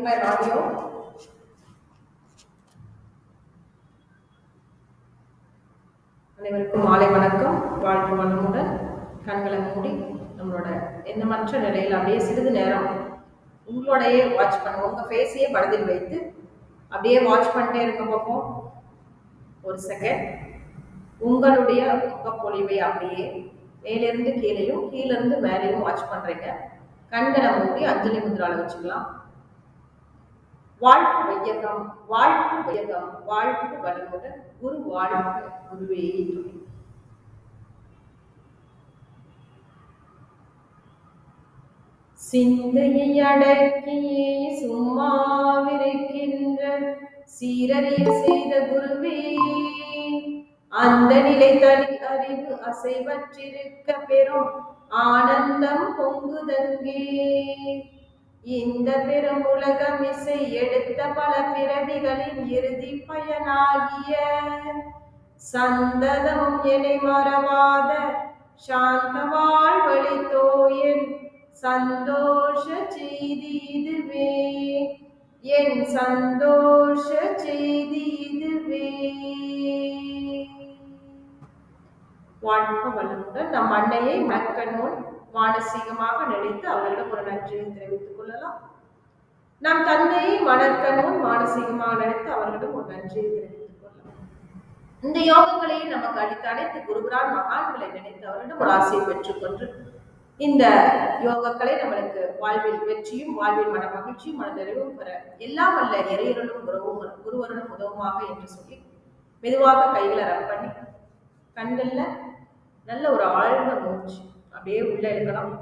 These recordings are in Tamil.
my audio. அனைவருக்கும் மாலை வணக்கம். வாழ்க்கை வளமுடன். கண்களை மூடி நம்மளோட எண்ணமற்ற நிலையில் அப்படியே சிறிது நேரம் உங்களோடையே வாட்ச் பண்ணுங்க. உங்க ஃபேஸையே மனதில் வைத்து அப்படியே வாட்ச் பண்ணிட்டே இருக்க பார்ப்போம். ஒரு செகண்ட் உங்களுடைய முகப்பொழிவை அப்படியே மேலிருந்து கீழேயும் கீழிருந்து மேலேயும் வாட்ச் பண்றீங்க. கண்களை மூடி அஞ்சலி முத்ரால வச்சுக்கலாம். வாழ்க வையகம், வாழ்க வையகம், வாழ்க வளமுடன். குரு வாழ்க, குருவே துணை. சிந்தையை அடக்கியே சும்மாவிருக்கின்ற சீரறிய செய்த குருவே, அந்த நிலை தனி அறிவு அசைவற்றிருக்க பெறும் ஆனந்தம் பொங்குதங்கே. இந்த பெரும் உலகம் இசை எடுத்த பல பிறவிகளின் இறுதி பயனாகிய சந்ததம் என்னை மறவாத சாந்த வாழ்வழித்தோயன் சந்தோஷ செய்தி இதுவே, என் சந்தோஷ செய்தி இதுவே. வாழ்க வளமுடன். நம் அன்னையை மக்கள் மானசீகமாக நினைத்து அவர்களிடம் ஒரு நன்றியை தெரிவித்துக் கொள்ளலாம். நம் தந்தையை மணக்கணும் மானசீகமாக நினைத்து அவர்களிடம் ஒரு நன்றியை தெரிவித்துக் கொள்ளலாம். இந்த யோகங்களையும் நமக்கு அளித்த அனைத்து குருபுரான் மகான்களை நினைத்து அவர்களிடம் ஒரு ஆசையை பெற்றுக்கொண்டு இந்த யோகங்களை நம்மளுக்கு வாழ்வில் வெற்றியும் வாழ்வில் மன மகிழ்ச்சியும் மன நிறைவும் பெற எல்லாம் அல்ல இறையருளும் குருவருளும் உதவுமாக என்று சொல்லி மெதுவாக கைகளை ரப் பண்ணி கண்கள்ல நல்ல ஒரு ஆழ்ந்த மூச்சு அப்படியே உள்ள எடுக்கலாம்.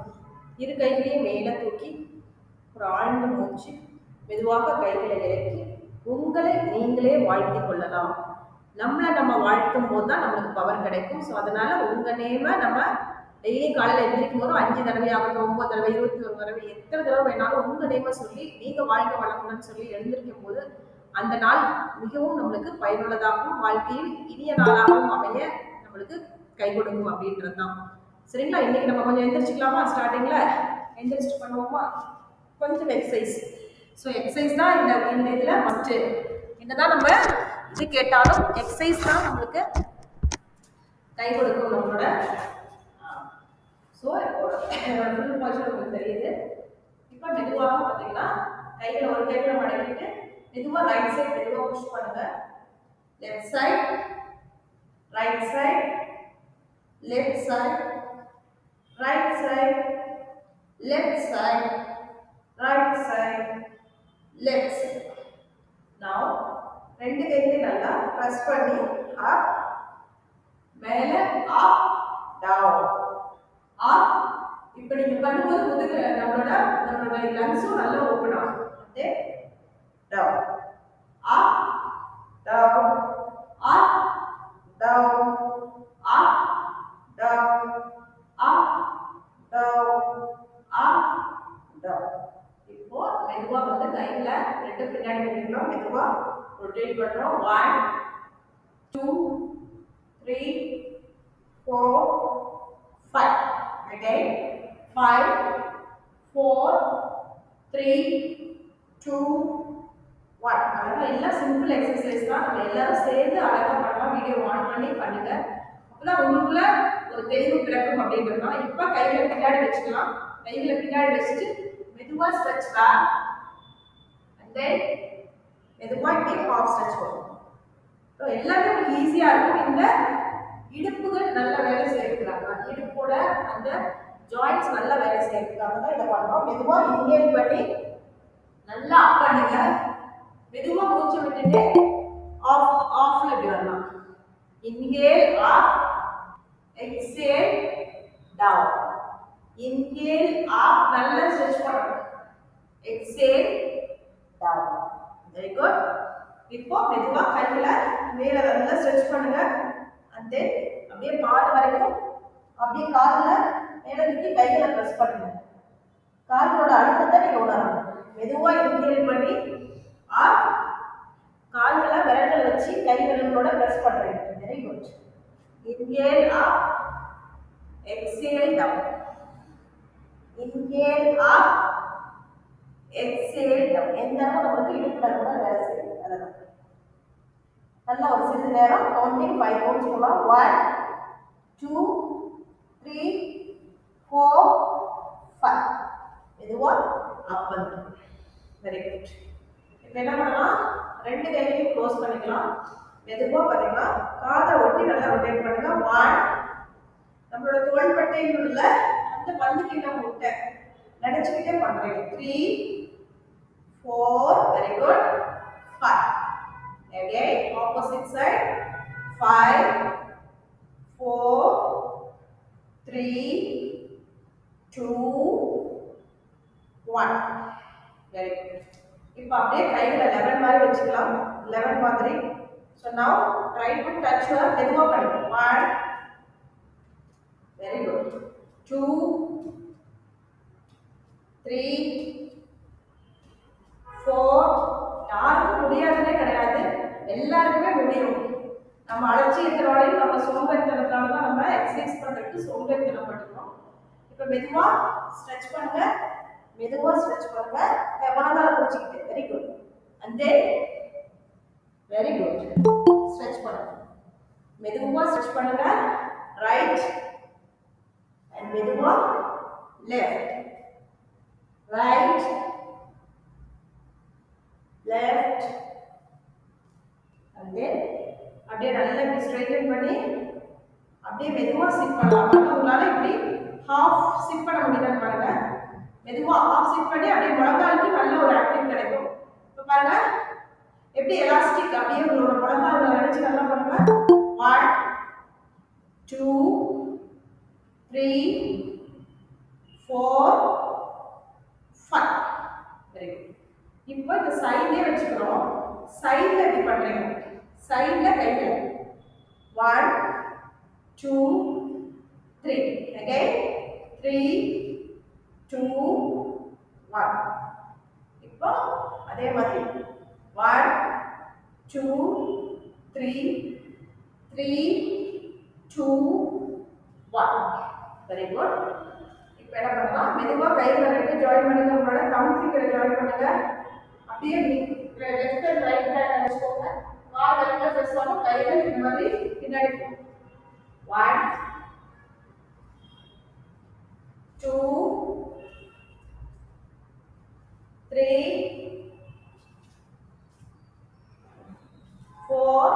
இரு கைகளையும் மேலே தூக்கி ஒரு ஆழ்ந்த மூச்சு மெதுவாக கைகளை இறக்கி உங்களை நீங்களே வாழ்த்தி கொள்ளலாம். நம்மளை நம்ம வாழ்த்தும் போது தான் நம்மளுக்கு பவர் கிடைக்கும். ஸோ அதனால உங்க நேம நம்ம டெய்லி காலையில் எந்திரிக்கும் போதும் 5 தடவை ஆகட்டும், 9 தடவை, 21 தடவை, எத்தனை தடவை வேணாலும் உங்க நேம சொல்லி நீங்க வாழ்க வளமுடன் சொல்லி எழுந்திருக்கும் போது அந்த நாள் மிகவும் நம்மளுக்கு பயனுள்ளதாகவும் வாழ்க்கையில் இனிய நாளாகவும் அமைய நம்மளுக்கு கை கொடுக்கும் அப்படின்றது தான். சரிங்களா? இன்னைக்கு நம்ம கொஞ்சம் எந்திரிச்சுக்கலாமா? ஸ்டார்டிங்ல எந்திரிச்சு பண்ணுவோமா? கொஞ்சம் எக்ஸசைஸ். ஸோ எக்ஸசைஸ் தான் இந்த இதில் ஃபஸ்ட்டு. என்னதான் நம்ம இது கேட்டாலும் எக்ஸசைஸ் தான் நம்மளுக்கு கை கொடுக்கும் நம்மளோட. ஸோ ஃபுல் போர்ஷன் உங்களுக்கு தெரியுது. இப்போ மெதுவாக பார்த்தீங்கன்னா கைகளை ஒரு கையில் மடக்கிட்டு மெதுவாக ரைட் சைட் மெதுவாக புஷ் பண்ணுங்க. Left side, right side, left side, right side, left side, right side, left side. Now ரெண்டு கைகளையும் நல்லா press பண்ணி up, மேல up, down, up. இப்போ நீங்க பண்ணும்போது முதுகு நம்மளோட லங்ஸும் நல்லா ஓபன் ஆகும். அதே down, up, down, up, down, up, down, up, down, up, down. இப்போ மெதுவா வந்து கையில ரெண்டு பின்னாடி பண்ணிக்கலாம். மெதுவா ரொட்டேட் பண்றோம். 1 2 3 4 5. again 5 4 3 2 1. அழகா எல்லாம் சிம்பிள் எக்ஸசைஸ் தான். நம்ம எல்லாரும் சேர்ந்து அழகா பண்ணலாம். வீடியோ ஆன் பண்ணி பண்ணுங்க. அப்பதான் உங்களுக்குள்ள ஒரு தெளிவு பிறக்கும் அப்படின்றதுனா. இப்ப கைகளை பின்னாடி வச்சுக்கலாம். கைகளை பின்னாடி வச்சுட்டு மெதுவா ஸ்ட்ரெச் பேக் and then மெதுவா இப்படி ஹாஃப் ஸ்ட்ரெச் வரும். ஸோ எல்லாமே உங்களுக்கு ஈஸியா இருக்கும். இந்த இடுப்புகள் நல்ல வேலை செய்யறாங்க. இடுப்போட அந்த ஜாயிண்ட்ஸ் நல்ல வேலை செய்யறதுக்காக தான் இதை பண்றோம். மெதுவா இன்ஹேல் பண்ணி நல்லா அப் பண்ணுங்க. மெதுவா மூச்சு விட்டுட்டு ஆஃப்ல இப்படி வரலாம். inhale up, exhale down, inhale up, நல்லா stretch பண்ணணும். exhale down. very good. இப்போ மெதுவா கைகளை மேல நல்லா stretch பண்ணுங்க. and then அப்படியே பாத வரைக்கும் அப்படியே கால்ல மேல தூக்கி கைகளை பிரஸ் பண்ணுங்க. காலோட அழுத்தத்தை நீங்க உணரணும். மெதுவா inhale பண்ணி up, கால்களை விரல்களை வச்சு கை விரல்களோட பிரஸ் பண்றீங்க. Very good. inhale up, exhale down, inhale up, exhale எந்த அளவு நமக்கு இடுப்புல கூட வேலை செய்யும். அதுதான் நல்லா ஒரு சிறிது நேரம் கவுண்டிங் 5 கவுண்ட்ஸ் போகலாம். 1 2 3 4 5 மெதுவா அப் வந்து. Very good. இப்போ என்ன பண்ணலாம், ரெண்டு கையையும் க்ளோஸ் பண்ணிக்கலாம். மெதுவா பார்த்தீங்கன்னா காதை ஒட்டி நல்லா ரொட்டேட் பண்ணுங்க. 1 நம்மளோட தோள்பட்டையில் உள்ள அந்த பந்துக்கிட்ட முட்டை நினைச்சுக்கிட்டே பண்றீங்க. 3 4 very good 5 again opposite side 5 4 3 2 1 very good. இப்போ அப்படியே கையில 11 மாதிரி வச்சுக்கலாம். 11 மாதிரி. So now try to touch your மெதுவா பண்ணுங்க. 1 very good 2 3 4 யாருக்கும் முடியாததே கிடையாது, எல்லாருக்குமே முடியும். நம்ம அலட்சியத்தினாலையும் நம்ம சோம்பேறித்தனத்தால தான் நம்ம எக்ஸசைஸ் பண்றதுக்கு சோம்பேறித்தனம் பண்ணுறோம். இப்போ மெதுவா ஸ்ட்ரெச் பண்ணுங்க. மெதுவா ஸ்ட்ரெச் பண்ணுங்க. மனதால பிடிச்சிக்கிட்டு very good. And then very good stretch பண்ணுங்க. மெதுவா ஸ்ட்ரெச் பண்ணுங்க. ரைட் அண்ட் மெதுவா left right left and then அப்படியே நல்லா ஸ்ட்ரைட்டன் பண்ணி அப்படியே மெதுவா சிட் பண்ணலாம். உங்களால இப்படி ஹாஃப் சிட் பண்ண முடியுதான்னு பாருங்க. மெதுவா ஹாஃப் சிட் பண்ணி அப்படியே முழங்காலுக்கு நல்ல ஒரு ஆக்டிவ் கிடைக்கும். இப்போ பாருங்க எப்படி எலாஸ்டிக் அப்படியே உங்களோட முழங்கால நினைச்சு நல்லா பண்ணுங்க. 1 2 3 4 5 வெரி குட். இப்போ இந்த சைட்லயே வச்சுக்கிறோம். சைட்ல எப்படி பண்றீங்க, சைட்ல கைகள் 1 2 3 again 3 2 1. இப்போ அதே மாதிரி 1 2 3 3 2 1 வெரி குட். இப்போ என்ன பண்ணலாம், மெதுவா கைகளை ரெண்டு ஜாயின் பண்ணுங்க. உங்களோட தம் ஃபிங்கரை ஜாயின் பண்ணுங்க. அப்படியே லெஃப்ட் அண்ட் ரைட் ஹேண்ட் வச்சுக்கோங்க. கால் வரைக்கும் ப்ரெஸ் பண்ணும். கைகள் இந்த மாதிரி பின்னாடி போகும். 1 2 3 4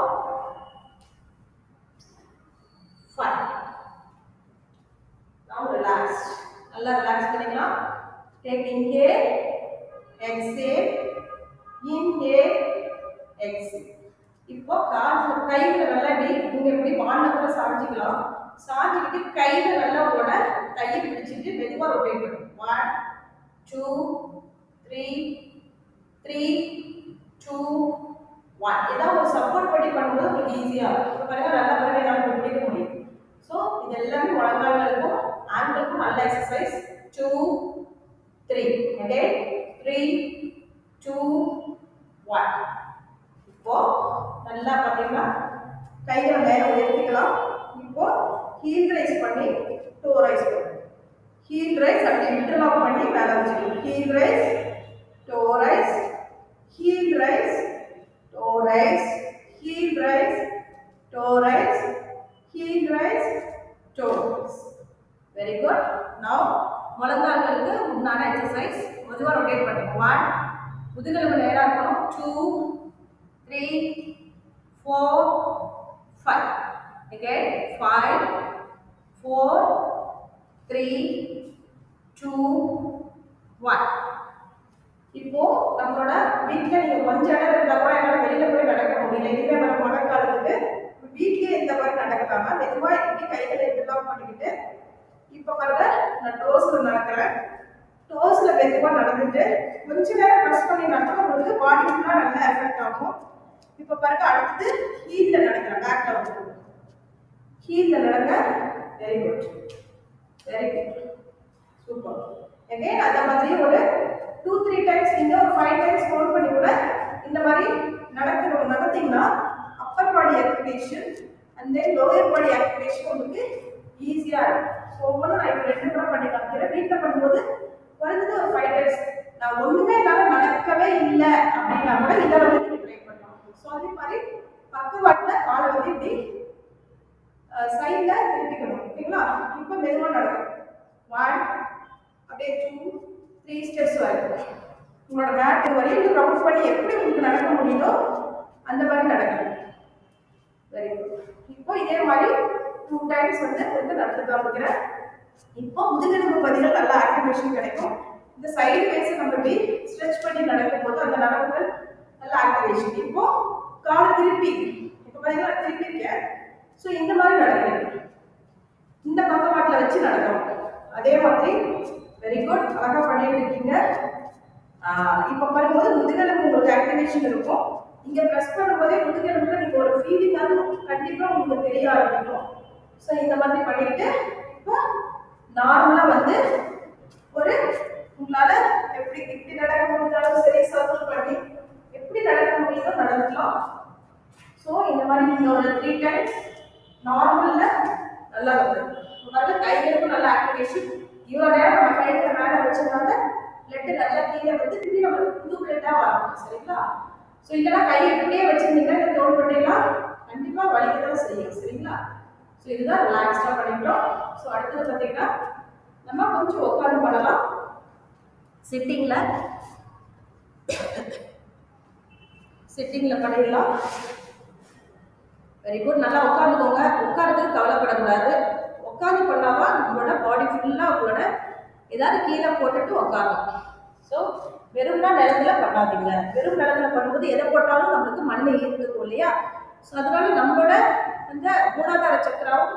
5. Now relax. நல்லா ரிலாக்ஸ் பண்ணிக்கலாம். Take inhale, exhale, inhale, exhale. இப்போ கையில நல்லா நீங்க இப்படி வானத்துல சாஞ்சிக்கலாம். சாஞ்சிக்கிட்டு கையில நல்லா உங்களோட கையை பிடிச்சிட்டு மெதுவா ரொட்டேட் பண்ணுங்க. 1 2 3 3 2 1. ஏதாவது ஒரு சப்போர்ட் பண்ணி பண்ணும்போது உங்களுக்கு ஈஸியா இருக்கும். பாருங்க நல்லா பாருங்க என்னால பிடிக்க முடியும். ஸோ இது எல்லாமே முழங்கால்களுக்கும் ஆங்கிளுக்கும் நல்ல எக்ஸசைஸ். 2 3 again 3 2 1. இப்போ நல்லா பார்த்தீங்கன்னா கைகளை மேலே உயர்த்திக்கலாம். இப்போ ஹீல் ரைஸ் பண்ணி டோ ரைஸ் பண்ணுங்க. ஹீல் ரைஸ் அப்படி இன்டர்லாக் பண்ணி மேலே வச்சுக்கணும். Heel raise toe raise heel raise toe raise heel raise toe raise heel raise toe raise. Very good. Now முழங்கால்களுக்கு உண்டான எக்ஸசைஸ் மெதுவாக ரொட்டேட் பண்ணுங்க. 1 முதுகெலும்பு நேராக இருக்கணும். 2 3 4 5 again 5 4 3 2 1. இப்போ நம்மளோட வீட்டில் நீங்க கொஞ்சம் இடம் இருந்தா கூட என்னால வெளியில போய் நடக்க முடியல. இதுவே நம்ம மழைக்காலத்துக்கு வீட்லயே இந்த மாதிரி நடக்கலாமா, மெதுவா இப்படி கைகளை இன்டர்லாக் பண்ணிக்கிட்டு இப்போ பாருங்க நான் டோஸ்ல நடக்கிறேன். டோஸ்ல மெதுவா நடந்துட்டு கொஞ்ச நேரம் ப்ரெஸ் பண்ணி நடந்தா உங்களுக்கு பாடி ஃபுல்லா நல்லா எஃபெக்ட் ஆகும். இப்போ பாருங்க அடுத்து ஹீல்ல நடக்கிறேன். பேக்ல வந்து ஹீல்ல நடங்க. Very good very good super. Again அந்த மாதிரி ஒரு 2-3 டைம்ஸ் நீங்க ஒரு 5 டைம்ஸ் கவுண்ட் பண்ணி கூட இந்த மாதிரி நடத்தீங்கன்னா upper body activation and then lower body activation உங்களுக்கு ஈஸியா இருக்கும். ஸோ ஒவ்வொன்றும் நான் இப்போ 2 முறை பண்ணி காமிக்கிறேன். வீட்டில் பண்ணும்போது குறைஞ்சது ஒரு 5 டைம்ஸ். நான் ஒண்ணுமே இல்லாம இதை வந்து நீங்க ட்ரை பண்ணலாம். ஸோ அதே மாதிரி பக்கவாட்டில் காலை வந்து இப்படி சைடில் திருப்பிக்கணும். ஓகேங்களா? இப்போ மெதுவாக நடக்கும். 1 அப்படியே 2 3 ஸ்டெப்ஸ் வரும். உங்களோட மேட் வரையும் இன்னும் ரவுண்ட் பண்ணி எப்படி உங்களுக்கு நடக்க முடியுதோ அந்த மாதிரி நடக்கும். Very good. இப்போ இதே மாதிரி 2 டைம்ஸ் வந்து நடந்து காமிக்கிறேன். இப்போ முதுகெலும்பு பகுதியில் நல்ல ஆக்டிவேஷன் கிடைக்கும். இந்த சைடு பேஸை நம்ம இப்படி ஸ்ட்ரெச் பண்ணி நடக்கும் போது அந்த நரம்புகள் நல்ல ஆக்டிவேஷன். இப்போ காலை திருப்பி இப்போ பார்த்தீங்கன்னா திருப்பி இருக்கேன். ஸோ இந்த மாதிரி நடக்குது. இந்த பக்கவாட்டில் வச்சு நடக்கணும். அதே மாதிரி வெரி குட், அழகாக பண்ணிட்டு இருக்கீங்க. இப்போ பண்ணும்போது முதுகெலும்பு உங்களுக்கு ஆக்டிவேஷன் இருக்கும். இங்கே ப்ரெஸ் பண்ணும்போதே முதுகெலும்புல நீங்கள் ஒரு ஃபீலிங்காக கண்டிப்பாக உங்களுக்கு தெரிய ஆரம்பிக்கும். ஸோ இந்த மாதிரி பண்ணிட்டு இப்போ நார்மலாக வந்து ஒரு உங்களால் எப்படி இப்படி நடக்க முடிஞ்சாலும் சரி, சர்க்கிள் பண்ணி எப்படி நடக்க முடியுதோ நடக்கலாம். ஸோ இந்த மாதிரி நீங்கள் ஒரு 3 டைம்ஸ் நார்மலில் நல்லா வந்து முதல்ல கைகளுக்கும் நல்ல ஆக்டிவேஷன். இவ்வளோ நேரம் நம்ம கைகளை மேலே வச்சதுனால பிளட்டு நல்லா கீழே வந்து திருப்பி நம்மளுக்கு புது பிளட்டாக வரணும். சரிங்களா? ஸோ இல்லைன்னா கை எப்படியே வச்சிருந்தீங்கன்னா இந்த தோள்பட்டையெல்லாம் கண்டிப்பாக வலிக்க தான் செய்யும். சரிங்களா? ஸோ இதுதான் ரிலாக்ஸ்டாக பண்ணிட்டோம். ஸோ அடுத்தது பார்த்தீங்கன்னா நம்ம கொஞ்சம் உட்காந்து பண்ணலாம். சிட்டிங்கில் பண்ணிடலாம். Very good. நல்லா உட்காந்துக்கோங்க. உட்காரத்துக்கு கவலைப்படக்கூடாது. உட்காந்து பண்ணாதான் உங்களோட பாடி ஃபுல்லாக உங்களோட ஏதாவது கீழே போட்டுட்டு உட்காரணும். ஸோ வெறும்னா நிலத்துல பண்ணாதீங்க. வெறும் நிலத்துல பண்ணும்போது எதை போட்டாலும் நம்மளுக்கு மண்ணை ஈர்த்துக்கும் இல்லையா? ஸோ அதனால நம்மளோட அந்த மூலாதார சக்கராவும்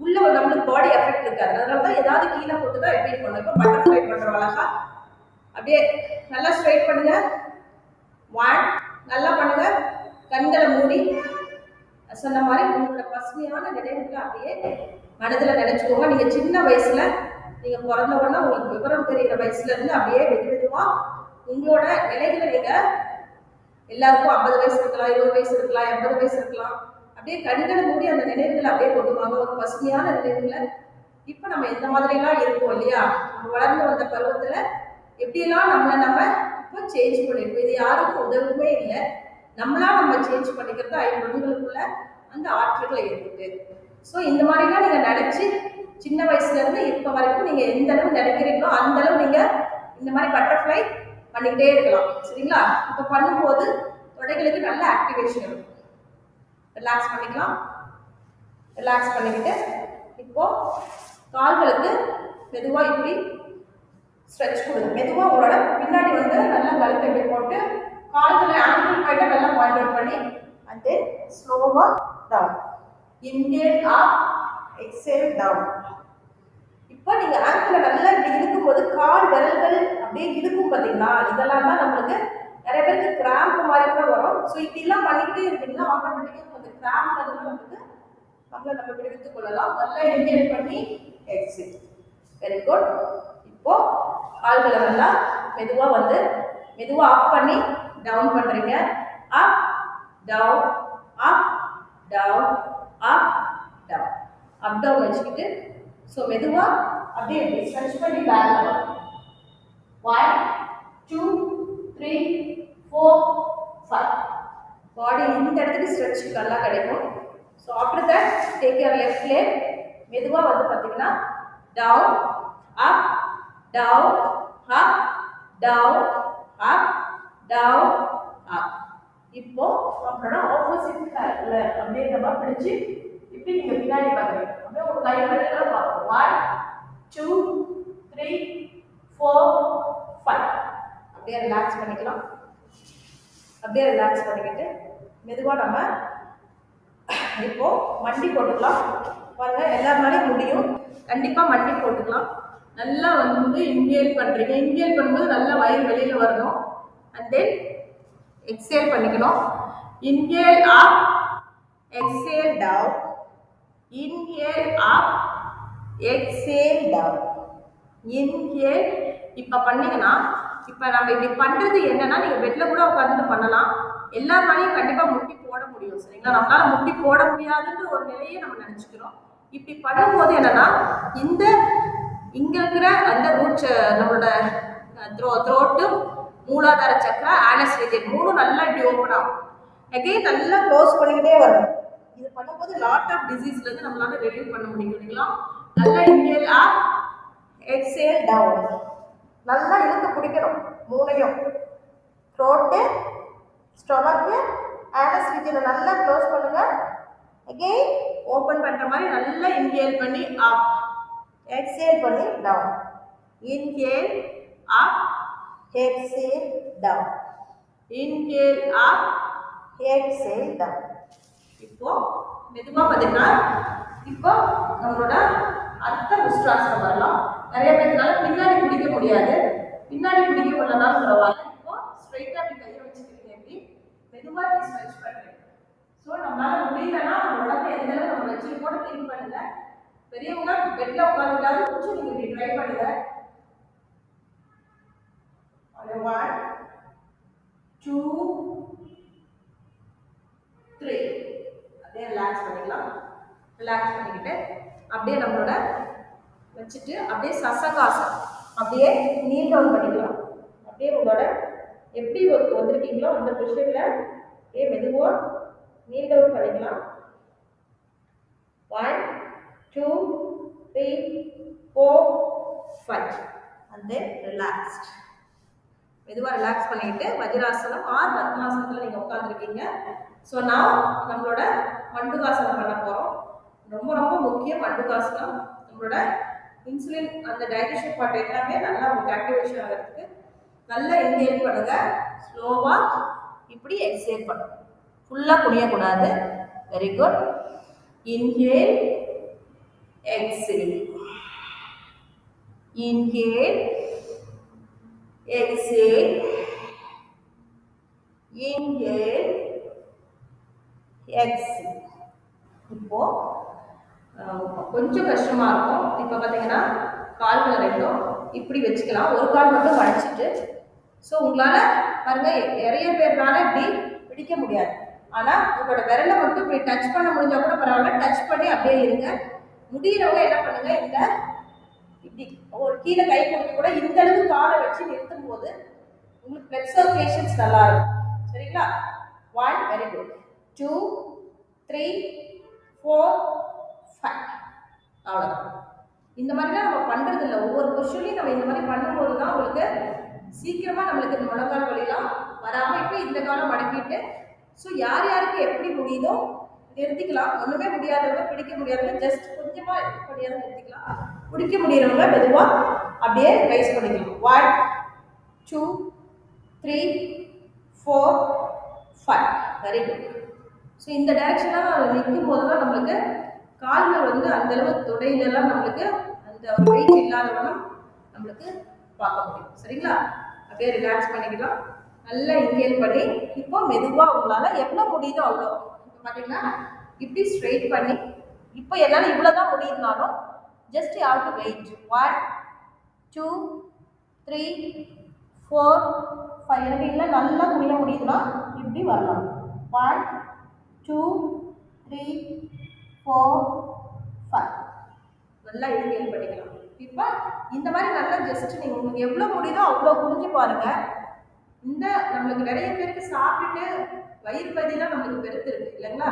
உள்ள நம்மளுக்கு பாடி எஃபெக்ட் இருக்காது. அதனால தான் ஏதாவது கீழே போட்டு தான் எப்படி பண்ணணும். இப்போ பட்டர்ஃப்ளை பண்ணுறோம். அழகா அப்படியே நல்லா ஸ்ட்ரைட் பண்ணுங்க. 1 நல்லா பண்ணுங்க. கண்களை மூடி சொன்ன மாதிரி உங்களோட பசுமையான நினைவுகளை அப்படியே மனதில் நினைச்சுக்கோங்க. நீங்கள் சின்ன வயசுல நீங்கள் பிறந்த உடனே உங்களுக்கு விவரம் தெரிகிற வயசுல இருந்து அப்படியே மெதுவாக உங்களோட நிலைகளை நீங்கள் எல்லாருக்கும் 50 வயசு இருக்கலாம், 20 வயசு இருக்கலாம், 80 வயசு இருக்கலாம். அப்படியே கண்களை மூடி அந்த நினைவுகளை அப்படியே கொண்டு வாங்க. ஒரு பசுமையான நினைவுகளை. இப்போ நம்ம எந்த மாதிரிலாம் இருக்கோம் இல்லையா? நம்ம வளர்ந்து வந்த பருவத்தில் எப்படியெல்லாம் நம்ம இப்போ சேஞ்ச் பண்ணியிருக்கோம். இது யாருக்கும் உதவுமே இல்லை. நம்ம சேஞ்ச் பண்ணிக்கிறது 5 மணிகளுக்குள்ள அந்த ஆற்றல்களை ஏற்பட்டு. ஸோ இந்த மாதிரிலாம் நீங்கள் நினச்சி சின்ன வயசுலேருந்து இப்போ வரைக்கும் நீங்கள் எந்த அளவு நினைக்கிறீங்களோ அந்த அளவு நீங்கள் இந்த மாதிரி பட்டர்ஃப்ளை பண்ணிக்கிட்டே இருக்கலாம். சரிங்களா? இப்போ பண்ணும்போது தொடைகளுக்கு நல்ல ஆக்டிவேஷன் இருக்கும். ரிலாக்ஸ் பண்ணிக்கலாம். ரிலாக்ஸ் பண்ணிக்கிட்டு இப்போ கால்களுக்கு மெதுவாக இப்படி ஸ்ட்ரெச் கொடுங்க. மெதுவாக உங்களோட பின்னாடி வந்து நல்லா கழுத்தை இப்படி போட்டு கால்களை ஆங்கிள் பாயிண்ட்டை நல்லா பாயிண்ட் அவுட் பண்ணி அண்ட் தென் ஸ்லோவாக down. Inhale up, exhale down. இப்போ நீங்கள் ஆங்கிளை நல்லா இப்படி இழுக்கும்போது கால் விரல்கள் அப்படியே இழுக்கும் பார்த்தீங்களா? இதெல்லாம் தான் நம்மளுக்கு நிறைய பேருக்கு கிராம்ப் மாதிரி கூட வரும். ஸோ இப்படிலாம் பண்ணிக்கிட்டே இருந்தீங்கன்னா ஆட்டோமேட்டிக்காக அந்த கிராம்ப் அதெல்லாம் நம்ம விடுவித்துக் கொள்ளலாம். நல்லா இன்ஹேல் பண்ணி எக்ஸேல். Very good. இப்போ கால்களை நல்லா மெதுவாக வந்து மெதுவாக அப் பண்ணி டவுன் பண்ணுறீங்க. Up down, up down, up down, up down வச்சுக்கிட்டு ஸோ மெதுவாக அப்படியே ஸ்ட்ரெச் பண்ணி பேக் பண்ணலாம். 1 2 3 4 5. பாடி இந்த இடத்துக்கு ஸ்ட்ரெச் நல்லா கிடைக்கும். So after that take your left leg. மெதுவாக வந்து பார்த்தீங்கன்னா down, up down, up down, up down, up. இப்போ நம்மளோட ஆப்போசிட் ஹேண்ட்ல அப்படியே நம்ம பிடிச்சி இப்படி நீங்க பின்னாடி பார்க்குறீங்க. அப்படியே ஒரு கை மட்டும் பார்ப்போம். 1 2 3 4 5. அப்படியே ரிலாக்ஸ் பண்ணிக்கலாம். அப்படியே ரிலாக்ஸ் பண்ணிக்கிட்டு மெதுவாக நம்ம இப்போ மண்டி போட்டுக்கலாம். பாருங்க, எல்லாருனாலையும் முடியும். கண்டிப்பாக மண்டி போட்டுக்கலாம். நல்லா வந்து இன்ஹேல் பண்ணுறீங்க. இன்ஹேல் பண்ணும்போது நல்லா வயிறு வெளியில் வரணும். அண்ட் தென் எக்ஸேல் பண்ணிக்கணும். Inhale up, exhale down. Inhale up, exhale down. Inhale. இப்போ பண்ணீங்கன்னா இப்போ நம்ம இப்படி பண்ணுறது என்னன்னா, நீங்கள் பெட்டில் கூட உட்காந்துட்டு பண்ணலாம். எல்லாருனாலையும் கண்டிப்பாக முட்டி போட முடியும். சரிங்களா? நம்மளால முட்டி போட முடியாதுன்ற ஒரு நிலையை நம்ம நினச்சிக்கிறோம். இப்படி பண்ணும்போது என்னன்னா, இங்கே இருக்கிற அந்த ரூட்ஸ் நம்மளோட த்ரோட்டும் மூலாதார சக்கரா, ஆனஸ் ரீஜன் 3 நல்லா இப்படி ஓப்பன் ஆகும். அகைன் நல்லா க்ளோஸ் பண்ணிக்கிட்டே வரணும். இது பண்ணும்போது லாட் ஆஃப் டிசீஸ்ல இருந்து நம்மளால ரிலீவ் பண்ண முடியும் இல்லைங்களா? நல்லா இன்ஹேல் அப், எக்ஸேல் டவுன். நல்லா இழுத்து பிடிக்கணும் மூணையும். த்ரோட்டு, ஸ்டொமக்கு, ஆனஸ் ரீஜனை நல்லா க்ளோஸ் பண்ணுங்க. அகைன் ஓப்பன் பண்ற மாதிரி நல்லா இன்ஹேல் பண்ணி அப், எக்ஸேல் பண்ணி down. Inhale up, exhale down. Inhale up, exhale down. இப்போ மெதுவா பார்த்தீங்கன்னா இப்போ நம்மளோட அடுத்த உஷ்ட்ராசனம் வரலாம். நிறைய பேர்னால பின்னாடி பிடிக்க முடியாது. பின்னாடி பிடிக்க முடியலனாலும் பரவாயில்ல. இப்போ ஸ்ட்ரைட்டா அப்படி கையை வச்சுக்கிறீங்க. எப்படி மெதுவா இப்படி ஸ்ட்ரெச் பண்றீங்க. ஸோ நம்மளால முடியலன்னா நம்ம உடம்பு எந்த அளவு நம்ம வச்சிருக்கோம் திங்க் பண்ணுங்க. பெரியவங்க பெட்ல உட்காந்துட்டாலும் கொஞ்சம் நீங்க இப்படி ட்ரை பண்ணுங்க. 1 2 3 அப்படியே ரிலாக்ஸ் பண்ணிக்கலாம். ரிலாக்ஸ் பண்ணிக்கிட்டு அப்படியே நம்மளோட வச்சுட்டு அப்படியே சசகாசம் அப்படியே நீல் டவுன் பண்ணிக்கலாம். அப்படியே உங்களோட எப்படி வந்திருக்கீங்களோ அந்த பொசிஷன்ல அப்படியே மெதுவாக நீல் டவுன் பண்ணிக்கலாம். 1 2 3 4 5 and then relaxed. மெதுவாக ரிலாக்ஸ் பண்ணிட்டு வஜ்ராசனம் ஆர் பத்மாசனத்தில் நீங்கள் உட்காந்துருக்கீங்க. ஸோ நான் நம்மளோட மண்டுகாசனம் பண்ண போகிறோம். ரொம்ப ரொம்ப முக்கியம் மண்டுகாசனம். நம்மளோட இன்சுலின் அந்த டைஜஷன் பார்ட் எல்லாமே நல்லா உங்களுக்கு ஆக்டிவேஷன் ஆகிறதுக்கு நல்லா இன்ஹேல் பண்ணுங்க. ஸ்லோவாக இப்படி எக்ஸேல் பண்ணுங்க. ஃபுல்லாக குனியக்கூடாது. Very good. Inhale, exhale, inhale, exhale, inhale, exhale. இப்போ கொஞ்சம் கஷ்டமா இருக்கும். இப்போ பார்த்தீங்கன்னா கால்கள் ரெண்டும் இப்படி வச்சுக்கலாம். ஒரு கால் மட்டும் வளைச்சிட்டு. ஸோ உங்களால பாருங்க நிறைய பேர்னால இப்படி பிடிக்க முடியாது. ஆனால் உங்களோட விரலை மட்டும் இப்படி டச் பண்ண முடிஞ்சா கூட பரவாயில்ல. டச் பண்ணி அப்படியே இருங்க. முடிகிறவங்க என்ன பண்ணுங்க, இந்த இப்படி ஒரு கீழே கை கொடுத்து கூட இந்த அளவுக்கு காலை வச்சு நிறுத்தும் போது உங்களுக்கு பிளட் சர்க்குலேஷன்ஸ் நல்லா இருக்கும். சரிங்களா? 1 வெரி குட் 2 3 4 5 அவ்வளோதான். இந்த மாதிரிலாம் நம்ம பண்ணுறது இல்லை. ஒவ்வொரு பொசிஷன்லையும் நம்ம இந்த மாதிரி பண்ணும்போது தான் உங்களுக்கு சீக்கிரமாக நம்மளுக்கு இந்த முழங்கால் வலிலாம் வராமல். இப்போ இந்த காலம் மடக்கிட்டு ஸோ யார் யாருக்கு எப்படி முடியுதோ நிறுத்திக்கலாம். ஒன்றுமே முடியாதவங்க, பிடிக்க முடியாதவங்க ஜஸ்ட் கொஞ்சமாக முடியாத நிறுத்திக்கலாம். பிடிக்க முடியறவங்க மெதுவாக அப்படியே ரைஸ் பண்ணிக்கலாம். 1 2 3 4 5 வெரி குட். ஸோ இந்த டைரக்ஷனாக நான் நிற்கும் போது தான் நம்மளுக்கு கால்கள் வந்து அந்தளவு தொடையிலெல்லாம் நம்மளுக்கு அந்த வெயிட் இல்லாதவனும் நம்மளுக்கு பார்க்க முடியும். சரிங்களா? அப்படியே ரிலாக்ஸ் பண்ணிக்கலாம். நல்லா இன்ஹேல் பண்ணி இப்போ மெதுவாக உங்களால் எவ்வளோ முடியுதோ அவ்வளோ. இப்போ பார்த்தீங்கன்னா இப்படி ஸ்ட்ரெயிட் பண்ணி இப்போ என்னால் இவ்வளோ தான் முடியுதுனாலும் just you have to wait. 1 2 3 4 5 எனக்கு இல்லை நல்லா குனிய முடியுதுன்னா இப்படி வரலாம். 1 2 3 4 5 நல்லா இன்ஹேல் பண்ணிக்கலாம். இப்போ இந்த மாதிரி நல்லா ஜஸ்ட் நீங்கள் உங்களுக்கு எவ்வளோ முடியுதோ அவ்வளோ குனிஞ்சு பாருங்க. இந்த நம்மளுக்கு நிறைய பேருக்கு சாப்பிட்டுட்டு வயிறு பகுதியெல்லாம் நம்மளுக்கு பெருத்து இருக்கு இல்லைங்களா?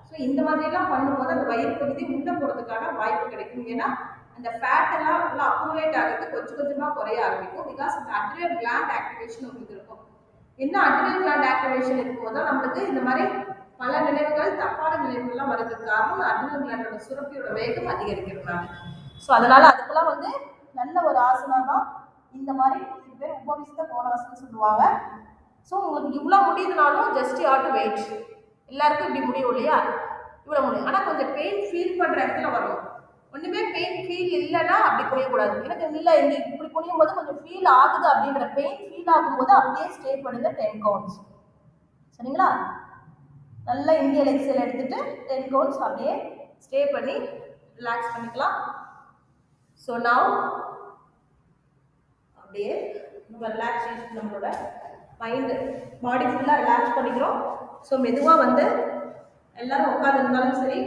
ஸோ இந்த மாதிரிலாம் பண்ணும்போது அந்த வயிறு பகுதி முட்டை போடுறதுக்கான வாய்ப்பு கிடைக்கும். ஏன்னா அந்த ஃபேட் எல்லாம் நல்லா அக்குமுலேட் ஆகிறது கொஞ்சம் கொஞ்சமாக குறைய ஆரம்பிக்கும். பிகாஸ் அந்த அட்ரினல் கிளாண்ட் ஆக்டிவேஷன் உங்களுக்கு இருக்கும். என்ன அட்ரினல் கிளாண்ட் ஆக்டிவேஷன் இருக்கும்போது தான் நம்மளுக்கு இந்த மாதிரி பல நினைவுகள் தப்பான நினைவுகள்லாம் வர்றதுக்கு காரணம் அட்ரினல் கிளாண்டோட சுரப்பியோட வேகம் அதிகரிக்கிறதுனால. ஸோ அதனால அதுக்கெல்லாம் வந்து நல்ல ஒரு ஆசனம் தான் இந்த மாதிரி. இது பேர் உபவிசித கோணாசனம் சொல்லுவாங்க. ஸோ உங்களுக்கு இவ்வளோ முடியுதுனாலும் just you have to wait. எல்லாருக்கும் இப்படி முடியும் இல்லையா? இவ்வளோ முடியும். ஆனால் கொஞ்சம் பெயின் ஃபீல் பண்ணுற இடத்துல வரணும். ஒன்றுமே பெயின் ஃபீல் இல்லைன்னா அப்படி குனியக்கூடாது. எனக்கு இல்லை இங்கே இப்படி குனியும் போது கொஞ்சம் ஃபீல் ஆகுது அப்படிங்கிற பெயின் ஃபீல் ஆகும்போது அப்படியே ஸ்டே பண்ணுங்க 10 கவுண்ட்ஸ். சரிங்களா? நல்லா இந்தியல் எக்ஸல் எடுத்துட்டு 10 கவுண்ட்ஸ் அப்படியே ஸ்டே பண்ணி ரிலாக்ஸ் பண்ணிக்கலாம். ஸோ நவ் அப்படியே நம்ம ரிலாக்ஸேஷன் நம்மளோட மைண்டு பாடி ஃபுல்லாக ரிலாக்ஸ் பண்ணிக்கிறோம். ஸோ மெதுவாக வந்து எல்லோரும் உட்காந்துருந்தாலும் சரி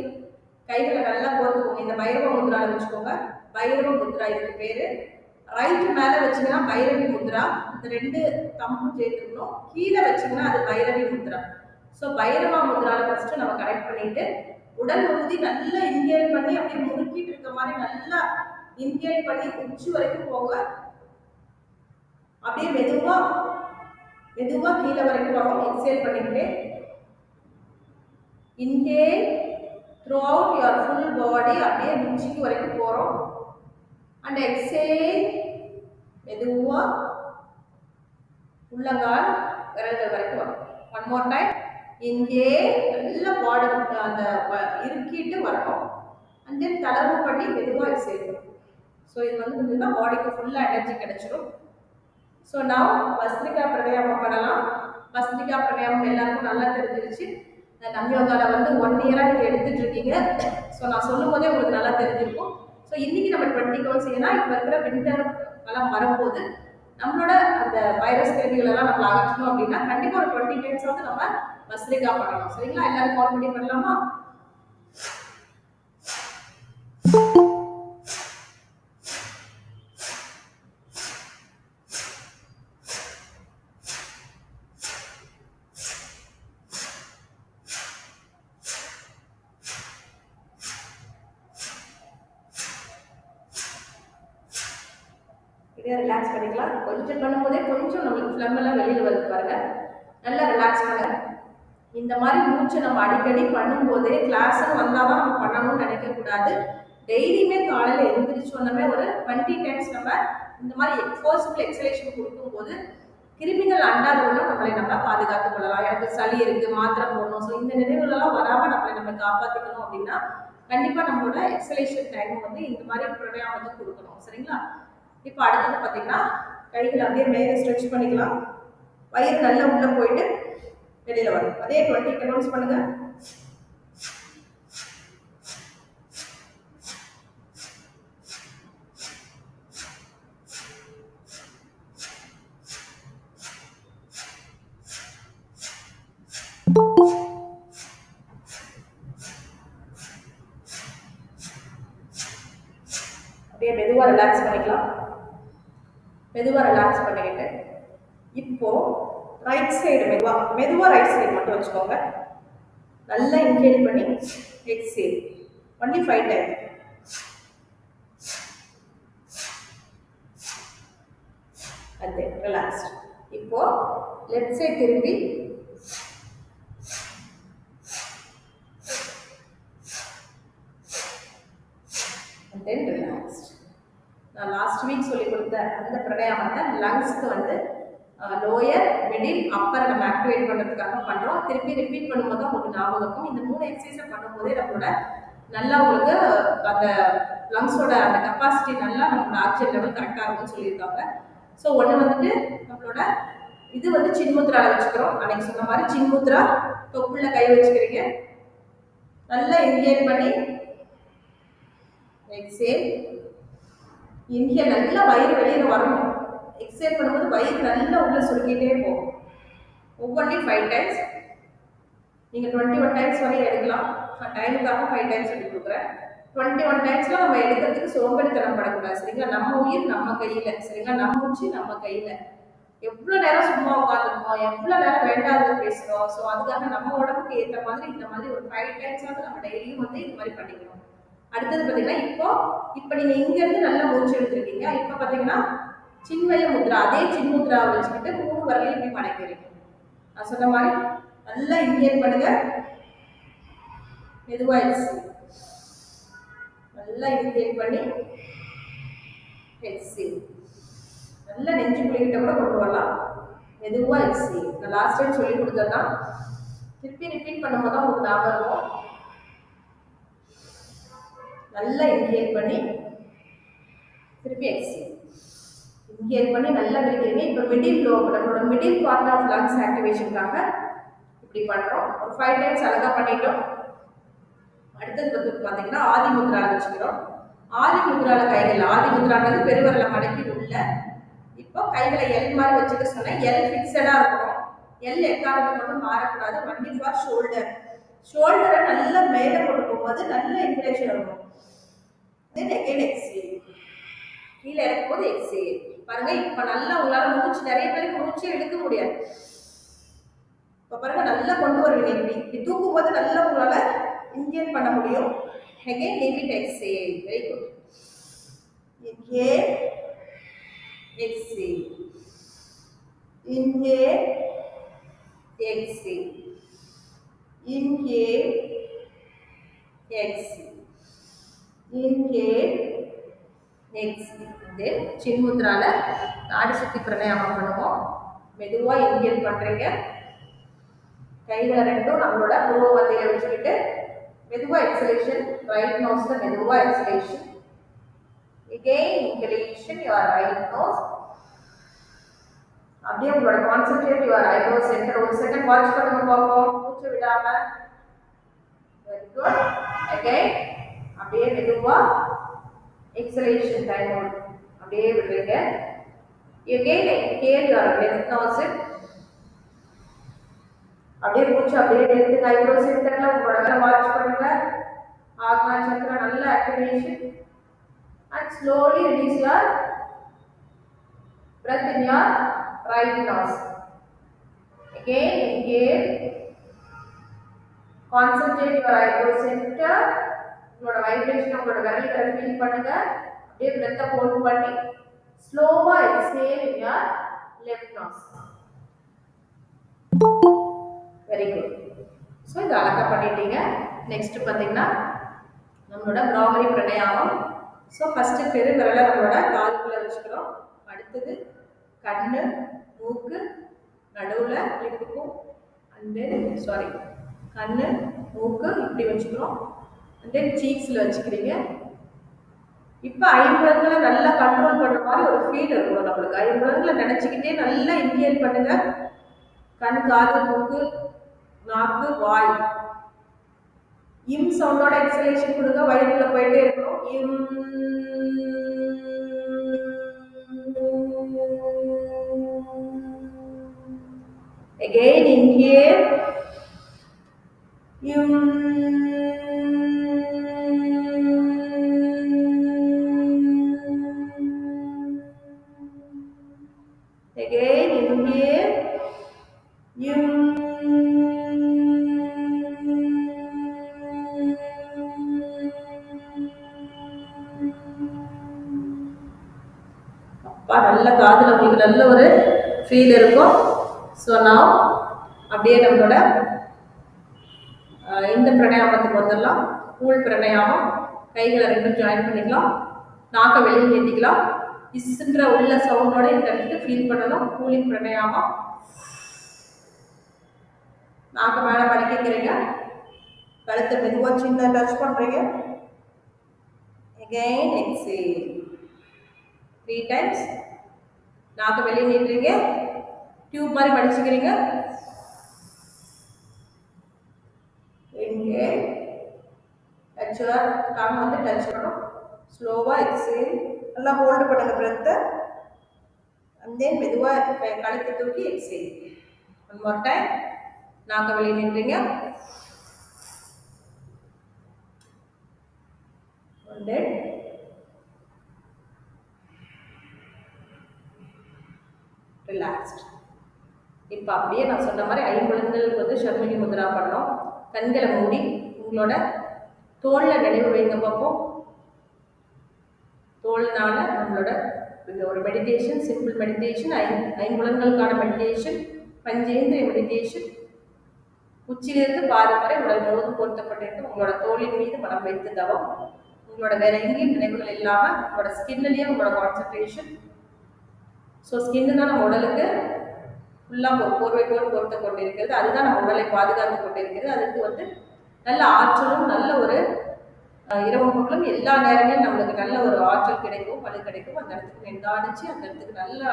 கைகளை நல்லா கோர்த்துக்கோங்க. இந்த பைரவ முத்ராவில் வச்சுக்கோங்க. பைரவ முத்ரா இதுக்கு பேர். ரைட் மேல வச்சீங்கன்னா பைரவி முத்ரா, இந்த 2 தம்பும் சேர்த்துக்கணும். கீழே வச்சீங்கன்னா அது பைரவி முத்ரா. ஸோ பைரவா முத்ரால ஃபர்ஸ்ட் நம்ம கரெக்ட் பண்ணிட்டு உடல் ஊதி நல்லா இன்ஹேல் பண்ணி அப்படியே முறுக்கிட்டு இருக்க மாதிரி நல்லா இன்ஹேல் பண்ணி உச்சி வரைக்கும் போக, அப்படியே மெதுவா மெதுவா கீழே வரைக்கும் வரும். எக்ஸேல் பண்ணிக்கிட்டே inhale through out your full body, அப்படியே உச்சிக்கு வரைக்கும் போறோம். அண்ட் எக்ஸேல் மெதுவா உள்ளங்கால் விரல்கள் வரைக்கும் வரும். One more time. இங்கே நல்ல பாடி அந்த இருக்கிட்டு வரணும். அண்ட் தென் தளர்வு பண்ணி மெதுவாக எக்ஸேல் பண்ணும். ஸோ இது வந்து பாடிக்கு ஃபுல்லாக எனர்ஜி கிடைச்சிடும். ஸோ நான் பஸ்திரிகா பிராணாயாமம் பண்ணலாம். பஸ்திரிகா பிராணாயாமம் எல்லாருக்கும் நல்லா தெரிஞ்சிருச்சு. நம்ம யோகாவில் வந்து 1 இயராக நீங்கள் எடுத்துட்டு இருக்கீங்க. ஸோ நான் சொல்லும் போதே உங்களுக்கு நல்லா தெரிஞ்சிருக்கும். ஸோ இன்னைக்கு நம்ம 20 கவுண்ட்ஸ், ஏன்னா இப்போ இருக்கிற வின்டர் காலம் வரும்போது நம்மளோட அந்த வைரஸ் கிருமிகள் எல்லாம் நம்ம அகற்றணும் அப்படின்னா கண்டிப்பாக ஒரு 20 டைம்ஸ் வந்து நம்ம பஸ்திரிகா பண்ணணும். சரிங்களா? எல்லாரும் கால் பண்ணி பண்ணலாமா? ரிலாக்ஸ் பண்ணிக்கலாம். கொஞ்சம் பண்ணும்போதே கொஞ்சம் நம்மளுக்கு ஃப்ளம் எல்லாம் வெளியில் வருது பாருங்க. நல்லா ரிலாக்ஸ் பண்ணுங்க. இந்த மாதிரி மூச்சை நம்ம அடிக்கடி பண்ணும்போதே கிளாஸுன்னு வந்தால் தான் நம்ம பண்ணணும்னு நினைக்கக்கூடாது. டெய்லியுமே காலையில் எழுந்திரிச்சோன்னே ஒரு 20 டைம்ஸ் நம்ம இந்த மாதிரி ஃபோர்ஸ்ஃபுல் எக்ஸலேஷன் கொடுக்கும்போது கிருமிகள் அண்டாதவங்க நம்மளை நம்ம பாதுகாத்துக் கொள்ளலாம். எனக்கு சளி இருக்கு, மாத்திரை போடணும், ஸோ இந்த நினைவுகளெல்லாம் வராமல் நம்மளை நம்ம காப்பாற்றிக்கணும் அப்படின்னா கண்டிப்பாக நம்மளோட எக்ஸலேஷன் டைம் வந்து இந்த மாதிரி பிராணாயாமம் வந்து கொடுக்கணும். சரிங்களா? இப்போ அடுத்தது பார்த்தீங்கன்னா கைகள் அப்படியே மேலே ஸ்ட்ரெச் பண்ணிக்கலாம். வயிறு நல்லா உள்ள போயிட்டு வெளியில வரும். அதே 20 கவுண்ட்ஸ் பண்ணுங்க. அப்படியே மெதுவாக ரிலாக்ஸ் பண்ணிக்கலாம். மெதுவாக ரிலாக்ஸ் பண்ணிக்கிட்டு இப்போ ரைட் சைடு மெதுவாக ரைட் சைடு மட்டும் வச்சுக்கோங்க. நல்லா இன்ஹேல் பண்ணி எக்ஸேல் ஒன்லி 5 டைம். அது ரிலாக்ஸ்ட். இப்போ லெஃப்ட் சைடு திரும்பி தென் ரிலாக்ஸ்ட். நான் லாஸ்ட் வீக் சொல்லி கொடுத்த அந்த பிராணாயாமத்தை லங்ஸ்க்கு வந்து லோயர், மிடில், அப்பர் நம்ம ஆக்டிவேட் பண்ணுறதுக்காக பண்ணுறோம். திருப்பி ரிப்பீட் பண்ணும்போது தான் உங்களுக்கு ஞாபகம் இருக்கும். இந்த 3 எக்ஸசைஸை பண்ணும்போதே நம்மளோட நல்லா உங்களுக்கு அந்த லங்ஸோட அந்த கெப்பாசிட்டி நல்லா நம்மளோட ஆக்சிஜன் லெவல் கரெக்டாக இருக்கும்னு சொல்லியிருக்காங்க. ஸோ ஒன்று வந்துட்டு நம்மளோட இது வந்து சின்முத்ராவில் வச்சுக்கிறோம். அன்னைக்கு சொன்ன மாதிரி சின்முத்ரா தொப்புள்ள கை வச்சுக்கிறீங்க. நல்லா இன்ஹேல் பண்ணி எக்ஸேல். இன்ஹேல் நல்லா வயிறு வெளியில் வரணும். எக்ஸேல் பண்ணும்போது வயிறு நல்லா உள்ள சுருக்கிட்டே போகும். ஒவ்வொன்றையும் 5 டைம்ஸ். நீங்கள் 21 டைம்ஸ் வரையும் எடுக்கலாம். டைமுக்காக 5 டைம்ஸ் சொல்லி கொடுக்குறேன். 21 டைம்ஸ்லாம் நம்ம எடுக்கிறதுக்கு சோம்பேறித்தனம் படக்கூடாது. சரிங்களா? நம்ம உயிர் நம்ம கையில். சரிங்களா? நம்ம மூச்சு நம்ம கையில். எவ்வளோ நேரம் சும்மா உட்காந்துருக்கோம், எவ்வளோ நேரம் வேண்டாத பேசுகிறோம். ஸோ அதுக்காக நம்ம உடம்புக்கு ஏற்ற மாதிரி இந்த மாதிரி ஒரு 5 டைம்ஸ் வந்து நம்ம டெய்லியும் வந்து இது மாதிரி பண்ணிக்கணும். அடுத்தது பார்த்தீங்கன்னா இப்போ நீங்கள் இங்கேருந்து நல்லா மூச்சு எடுத்துருக்கீங்க. இப்போ பார்த்தீங்கன்னா சின்மய முத்ரா, அதே சின்முத்ராவை வச்சுக்கிட்டு 3 வரலையும் இப்படி மடக்கிறீங்க. நான் சொன்ன மாதிரி நல்லா இன்ஹேல் பண்ணுங்க. மெதுவாக நல்லா இன்ஹேல் பண்ணி எக்ஸேல். நல்லா நெஞ்சு குளிக்கிட்ட கூட கொண்டு வரலாம். மெதுவாக எக்ஸேல். நான் லாஸ்ட் டைம் சொல்லி கொடுத்ததான் திருப்பி ரிப்பீட் பண்ணும்போது தான் உங்களுக்கு ஞாபகம் இருக்கும். நல்லா இன்ஹேல் பண்ணி திருப்பி எக்ஸேல். இன்ஹேல் பண்ணி நல்லா விரிக்கிறீங்க. இப்போ மிடில் நம்மளோட மிடில் பார்ட் ஆஃப் லங்ஸ் ஆக்டிவேஷனுக்காக இப்படி பண்ணுறோம். ஒரு 5 டைம்ஸ் அழகாக பண்ணிட்டோம். அடுத்தது பார்த்தீங்கன்னா ஆதி முத்ராவில் வச்சுக்கிறோம். ஆதி முத்ராவில் கைகள், ஆதி முத்ரான்றது பெருவரலை மடக்கி உள்ள. இப்போ கைகளை எல் மாதிரி வச்சுக்க சொன்னேன். எல் ஃபிக்ஸடாக இருக்கணும். எல் எக்காரத்துக்கு மட்டும் மாறக்கூடாது. Only for shoulder. ஷோல்டரை நல்லா மேலே கொண்டு போகும்போது நல்ல இன்ஃபிளேஷன் இருக்கும். Then again exhale. கீழே இறக்கும்போது எக்ஸேல். பாருங்க இப்ப நல்லா உங்களால மூச்சு, நிறைய பேருக்கு மூச்சே எடுக்க முடியாது. இப்ப பாருங்க நல்லா கொண்டு வருவீங்க. இப்படி தூக்கும் போது நல்லா உங்களால இன்ஹேல் பண்ண முடியும். Again leave it, exhale. Very good. Inhale, exhale. Inhale, exhale. Inhale, exhale. Inhale, exhale. Then chin mudraல நாடி சுத்தி பிராணாயாமம் பண்ணுவோம். மெதுவா இன்ஹேல் பண்றீங்க. கைகளை ரெண்டும் நம்மளோட புருவ மத்தியில வச்சுக்கிட்டு மெதுவா எக்ஸலேஷன். ரைட் நோஸ்ல மெதுவா exhalation. Again inhalation, your right nose. அப்படியே உங்களோட கான்சென்ட்ரேட் யுவர் ஐப்ரோ சென்டர். ஒரு செகண்ட் வாட்ச் பண்ணுங்க பாப்போம், மூச்சு விடாம. Very good. அகைன் அப்படியே மெதுவா எக்ஸலேஷன் டைம் அப்படியே விடுறீங்க. Again inhale your left nostril. அப்படியே மூச்சு அப்படியே எடுத்து ஐப்ரோ சென்டர்ல உங்களோட மேல வாட்ச் பண்ணுங்க. ஆக்னா சக்கரா நல்ல activation. And slowly release your breath in your right nostril. Again inhale. Concentrate your eyebrow center. உங்களோட வைப்ரேஷன் உங்களோட விரல்களை ஃபீல் பண்ணுங்க. அப்படியே breath ஹோல்ட் பண்ணி ஸ்லோவா exhale in your left nostril. Very good. So இது அழகா பண்ணிட்டீங்க. நெக்ஸ்ட் பார்த்தீங்கன்னா நம்மளோட பிராமரி பிராணாயாமம். ஸோ ஃபஸ்ட்டு பெருவிரலை நம்மளோட காதுக்குள்ளே வச்சுக்கிறோம். அடுத்தது கண்ணு, மூக்கு, நடுவில் லிப்புக்கும் கண்ணு, மூக்கு இப்படி வச்சுக்கிறோம். அண்ட் தென் சீக்ஸில் வச்சுக்கிறீங்க. இப்போ ஐம்புலன்களை நல்லா கண்ட்ரோல் பண்ணுற மாதிரி ஒரு ஃபீல் இருக்கும் நம்மளுக்கு. ஐம்புலன்களை நினச்சிக்கிட்டே நல்லா இன்ஹேல் பண்ணுங்க. கண், காது, மூக்கு, நாக்கு, வாய். இம் சவுண்டோட எக்ஸலேஷன் கொடுங்க. வயிறுக்குள்ள போயிட்டே இருக்கணும். இம். Again inhale. Im. Again inhale. Im. நல்ல காதுல உங்களுக்கு நல்ல ஒரு ஃபீல் இருக்கும். ஸோ நான் அப்படியே நம்மளோட இந்த பிராணாயாமத்துக்கு வந்துடலாம். கூல் பிராணாயாமம். கைகளை ரெண்டும் ஜாயின் பண்ணிக்கலாம். நாக்கை வெளியே ஏற்றிக்கலாம். இஸ்ன்ற உள்ள சவுண்டோட இந்த இடத்துக்கு ஃபீல் பண்ணணும். கூலிங் பிராணாயாமம். நாக்கு மேலே மடக்கிக்கிறீங்க. கழுத்தை மெதுவாக சின்ன டச் பண்ணுறீங்க. Again exhale 3 times. நாக்கு வெளியே நீட்டுறீங்க. டியூப் மாதிரி மடிச்சுக்கிறீங்க. Inhale. Touch your tongue வந்து டச் பண்ணணும். ஸ்லோவாக எக்ஸேல். நல்லா ஹோல்டு பண்ணுங்க பிரெத்தை. அண்ட் தென் மெதுவாக கழுத்தை தூக்கி எக்ஸேல். One more time. நாக்க வெளியே நின்றீங்க. ரிலாக்ஸ்ட். இப்போ அப்படியே நான் சொன்ன மாதிரி ஐம்புலன்களுக்கு வந்து ஷர்மிலி முத்ரா பண்ணோம். கண்களை மூடி உங்களோட தோளில் நினைவு வைங்க பார்ப்போம். தோல்னால நம்மளோட இந்த ஒரு மெடிடேஷன், சிம்பிள் மெடிடேஷன், ஐம்புலன்களுக்கான மெடிடேஷன், பஞ்சேந்திரிய மெடிடேஷன். உச்சிலிருந்து பாதம் வரை உடல் முழுவதும் பொருத்தப்பட்டிருக்கு. உங்களோட தோளின் மீது மனம் வைத்து தவம். உங்களோட வேற எங்கேயும் நினைவுகள் இல்லாமல் உங்களோட ஸ்கின்லேயே உங்களோட கான்சன்ட்ரேஷன். ஸோ ஸ்கின்னு தான் நம்ம உடலுக்கு ஃபுல்லாக ஒரு போர்வைக்கோடு பொறுத்து கொண்டு இருக்கிறது. அதுதான் நம்ம உடலை பாதுகாத்து கொண்டு இருக்கிறது. அதுக்கு வந்து நல்ல ஆற்றலும் நல்ல ஒரு இரவு பகலும் எல்லா நேரங்களும் நம்மளுக்கு நல்ல ஒரு ஆற்றல் கிடைக்கும், வலு கிடைக்கும். அந்த இடத்துக்கு நின்றாடிச்சு அந்த இடத்துக்கு நல்லா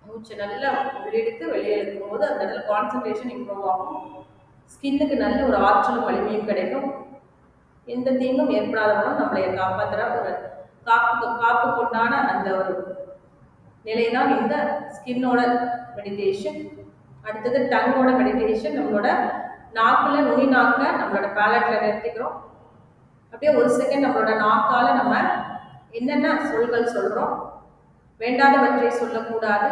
மூச்சை நல்லா உள்ளெடுத்து வெளியெடுக்கும் போது அந்த இடத்துல கான்சன்ட்ரேஷன் இம்ப்ரூவ் ஆகும். ஸ்கின்னுக்கு நல்ல ஒரு ஆற்றலும் வலிமையும் கிடைக்கும். எந்த தீங்கும் ஏற்படாதவனும் நம்மளைய காப்பாற்றுற ஒரு காப்பு கொண்டான அந்த ஒரு நிலை தான் இந்த ஸ்கின்னோட மெடிடேஷன். அடுத்தது டங்கோட மெடிடேஷன். நம்மளோட நாக்குல நுனி நாக்கை நம்மளோட பேலட்ல நிறுத்திக்கிறோம். அப்படியே ஒரு செகண்ட் நம்மளோட நாக்கால நம்ம என்னென்ன சொல்கள் சொல்றோம், வேண்டாதவற்றை சொல்லக்கூடாது,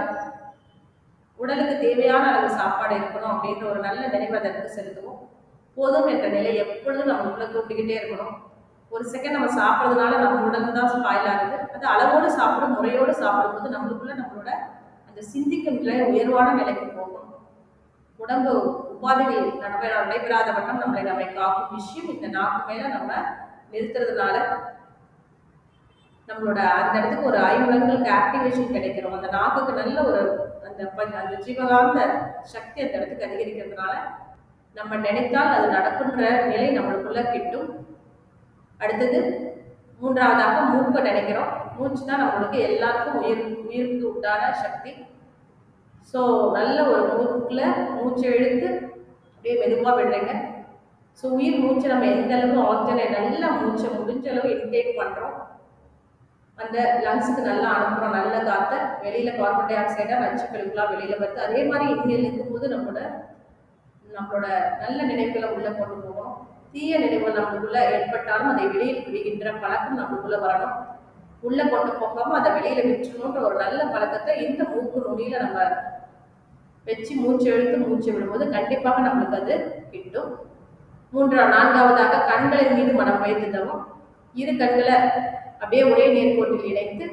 உடலுக்கு தேவையான அளவு சாப்பாடு இருக்கணும் அப்படின்ற ஒரு நல்ல நினைவு அதற்கு செலுத்துவோம். போதும் என்ற நிலை எப்பொழுதும் நமக்குள்ள தூண்டிக்கிட்டே இருக்கணும். ஒரு செகண்ட் நம்ம சாப்பிட்றதுனால நம்ம உடல் தான் ஸ்பாயில் ஆகுது. அது அளவோடு சாப்பிடும், முறையோடு சாப்பிடும்போது நம்மளுக்குள்ள நம்மளோட அந்த சிந்திக்கும் நிலை உயர்வான நிலைக்கு போகும். உடம்பு உபாதைகள் நடைபெறாத வண்ணம் நம்மை காக்கும் விஷயம் இந்த நாக்கு மேல நம்ம நிறுத்துறதுனால நம்மளோட அந்த இடத்துக்கு ஒரு ஐம்புலன்களுக்கு ஆக்டிவேஷன் கிடைக்கிறோம். அந்த நாக்குக்கு நல்ல ஒரு அந்த ஜீவகாந்த சக்தி அந்த இடத்துக்கு அதிகரிக்கிறதுனால நம்ம நினைத்தால் அது நடக்குன்ற நிலை நம்மளுக்குள்ள கிட்டும். அடுத்தது மூன்றாவதாக மூக்கை நினைக்கிறோம். மூச்சு தான் நம்மளுக்கு எல்லாருக்கும் உயிருக்கு உண்டான சக்தி. ஸோ நல்ல ஒரு மூக்குல மூச்சை இழுத்து அப்படியே மெதுவாக விடுறீங்க. ஸோ உயிர் மூச்சு நம்ம எந்த அளவு ஆக்சிஜனை நல்லா மூச்சை முடிஞ்ச அளவு இன்டேக் பண்ணுறோம், அந்த லங்ஸுக்கு நல்லா அனுப்புகிறோம் நல்ல காற்றை. வெளியில் கார்பன் டை ஆக்சைடாக நச்சுக்கழிவுலாம் வெளியில் வருது. அதே மாதிரி இன்னில் இருக்கும்போது நம்மளோட நல்ல நினைவுகளை உள்ளே கொண்டு போகணும். தீய நினைவுகள் நம்மளுக்குள்ள ஏற்பட்டாலும் அதை வெளியில் விடுகின்ற பழக்கம் நம்மளுக்குள்ள வரணும். உள்ளே கொண்டு போகாமல் அதை வெளியில் விட்டுணுன்ற ஒரு நல்ல பழக்கத்தை இந்த மூக்கு நொடியில் நம்ம வச்சு மூச்சு எடுத்து மூச்சு விடும்போது கண்டிப்பாக நம்மளுக்கு அது கிட்டும். நான்காவதாக கண்களின் மீது மனம் வைத்துதவும். இரு கண்களை அப்படியே ஒரே நேர்கோட்டில் இணைத்து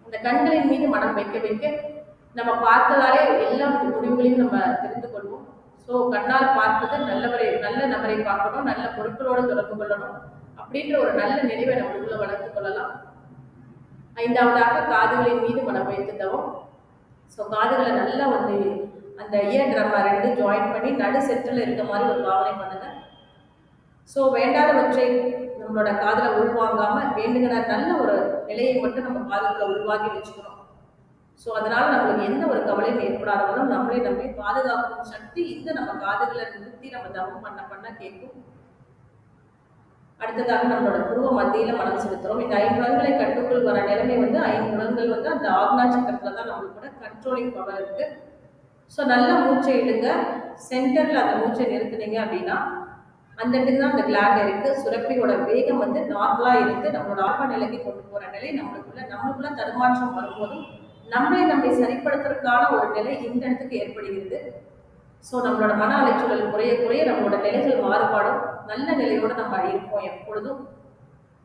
அந்த கண்களின் மீது மனம் வைக்க வைக்க நம்ம பார்த்ததாலே எல்லா முடிவுகளையும் நம்ம தெரிந்து கொள்வோம். ஸோ கண்ணால் பார்ப்பது நல்ல நபரை பார்க்கணும், நல்ல பொருட்களோடு தொடர்பு கொள்ளணும் அப்படின்ற ஒரு நல்ல நினைவை நம்மளுக்குள்ள வளர்த்து கொள்ளலாம். ஐந்தாவதாக காதுகளின் மீது மனம் வைத்துதவும். ஸோ காதுகளை நல்லா அந்த இயர் ட்ரம்மை ரெண்டு ஜாயின் பண்ணி நடு சென்டரில் இருக்க மாதிரி ஒரு பாவனை பண்ணுங்க. ஸோ வேண்டாதவற்றை நம்மளோட காதில் உள்வாங்காமல் வேண்டுங்கிற நல்ல ஒரு நிலையை மட்டும் நம்ம காதுகளை உள்வாங்கி வச்சுக்கணும். ஸோ அதனால் நம்மளுக்கு எந்த ஒரு கவலையும் ஏற்படாதவங்களும் நம்மளை பாதுகாக்கும் சக்தி இந்த நம்ம காதுகளை நிறுத்தி நம்ம தவம் பண்ண கேட்கும். அடுத்ததாக நம்மளோட புருவ மத்தியில் மனம் செலுத்துகிறோம். இந்த ஐம்புலன்களை கட்டுக்குள் வர நிலைமை ஐம்புலன்கள் அந்த ஆக்னா சக்கரத்தில் தான் நம்மளோட கண்ட்ரோலிங் பவர் இருக்குது. ஸோ நல்லா மூச்சை இடுங்க. சென்டரில் அந்த மூச்சை நிறுத்துனீங்க அப்படின்னா அந்த இடத்துக்கு தான் அந்த கிளாண்ட் இருக்குது. சுரப்பியோட வேகம் நார்மலாக இருந்து நம்மளோட ஆல்பா நிலைக்கு கொண்டு போகிற நிலை நம்மளுக்குள்ள தடுமாற்றம் வரும்போதும் நம்மை சரிப்படுத்துறதுக்கான ஒரு நிலை இந்த இடத்துக்கு ஏற்படுகிறது. ஸோ நம்மளோட மன அலைச்சூழல் குறைய நம்மளோட நிலைகள் மாறுபாடும் நல்ல நிலையோடு நம்ம இருப்போம் எப்பொழுதும்.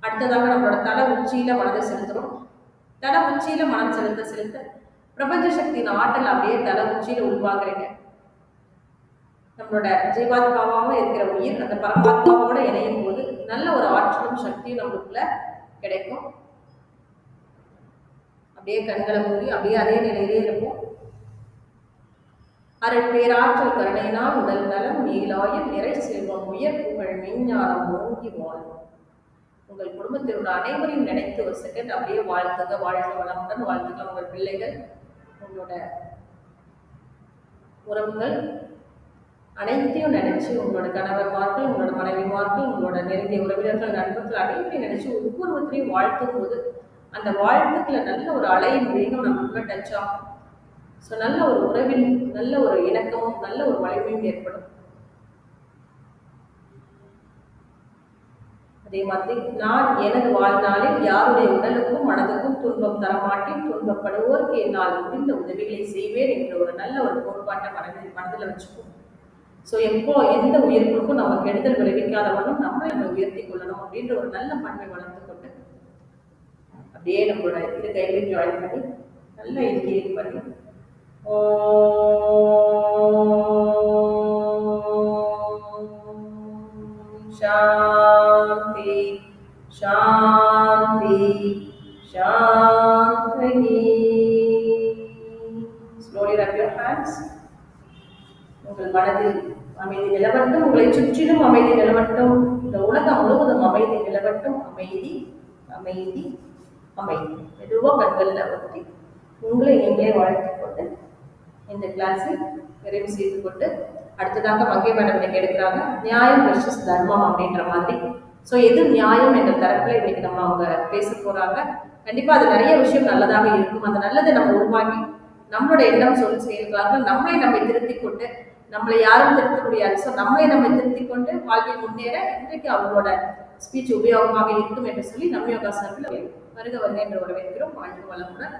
அடுத்ததாக நம்மளோட தலை உச்சியில் மனதை செலுத்துகிறோம். தலை உச்சியில் மனம் செலுத்த பிரபஞ்ச சக்தியின் ஆற்றல் அப்படியே தலை உச்சியில் உள்வாங்குறீங்க. நம்மளோட ஜீவாத்மாவாக இருக்கிற உயிர் அந்த பரமாத்மாவோட இணையும் போது நல்ல ஒரு ஆற்றலும் சக்தியும் நம்மளுக்குள்ள கிடைக்கும். அப்படியே கண்களை மூடி அப்படியே அதே நிலையிலே இருக்கும். அருள் பேராற்றல் கருணையினால் உடல் நலம் நீலாயில் நிறை செல்வம் உயர் புகழ் மெஞ்ஞானம் ஓங்கி வாழும். உங்கள் குடும்பத்தில் உள்ள அனைவரையும் நினைத்து ஒரு செகண்ட் அப்படியே வாழ்த்துங்க. வாழ்க வளமுடன் வாழ்த்துக்கலாம். உங்கள் பிள்ளைகள், உங்களோட உறவுகள் அனைத்தையும் நினைச்சு உங்களோட கணவர்மார்கள், உங்களோட மனைவிமார்கள், உங்களோட நெருங்கிய உறவினர்கள், நண்பர்கள் அனைத்தையும் நினைச்சு ஒவ்வொருவரையும் வாழ்த்தும் போது அந்த வாழ்த்துக்களை நல்ல ஒரு அலையின் வேகம் நமக்குள்ள டச் ஆகும். ஸோ நல்ல ஒரு உறவில் நல்ல ஒரு இணக்கமும் நல்ல ஒரு வலிமையும் ஏற்படும். அதே மாதிரி நான் எனது வாழ்நாளில் யாருடைய உடலுக்கும் மனதுக்கும் துன்பம் தரமாட்டேன், துன்பப்படுவோருக்கு என்னால் முடிந்த உதவிகளை செய்வேன் என்ற ஒரு நல்ல ஒரு கோட்பாட்டை மனதில் வச்சுக்கும். ஸோ எந்த உயிர்களுக்கும் நம்ம கெடுதல் விளைவிக்காதவனும் நம்ம உயர்த்தி கொள்ளணும் அப்படின்ற ஒரு நல்ல பண்பை வளர்த்து கொண்டு அப்படியே நம்மளோட இரு கைகளையும் ஜாயின் பண்ணி நல்லா இன்ஹேல் பண்ணி சாந்தி சாந்தி சாந்தி. Slowly rub your hands. உங்கள் மனதில் அமைதி நிலவட்டும். உங்களை சுற்றிலும் அமைதி நிலவட்டும். இந்த உலகம் முழுவதும் அமைதி நிலவட்டும். அமைதி அமைதி அமைதி. மெதுவாக கண்களில் ஒட்டி உங்களை நீங்களே வாழ்த்துக் கொண்டு இந்த கிளாஸை நிறைவு செய்து கொண்டு அடுத்ததாக மங்கை மேடம் இன்னைக்கு எடுக்கிறாங்க நியாயம் வெர்சஸ் தர்மம் அப்படின்ற மாதிரி. ஸோ எது நியாயம் என்ற தரப்புல இன்னைக்கு அவங்க பேச போறாங்க. கண்டிப்பா அது நிறைய விஷயம் நல்லதாக இருக்கும். அந்த நல்லதை நம்ம உருவாக்கி நம்மளோட எண்ணம் சொல்லி செயல்களாக நம்மை திருத்திக் கொண்டு நம்மளை யாரும் திருத்த முடியாது. ஸோ நம்மை திருத்திக் கொண்டு வாழ்வில் முன்னேற இன்றைக்கு அவங்களோட ஸ்பீச் உபயோகமாக இருக்கும் என்று சொல்லி நம்ம யோகா சார்பில் வருக வருக என்று வரவேற்கிறோம். வாழ்க வளமுடன்.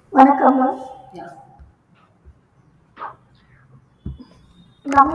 வணக்கம்.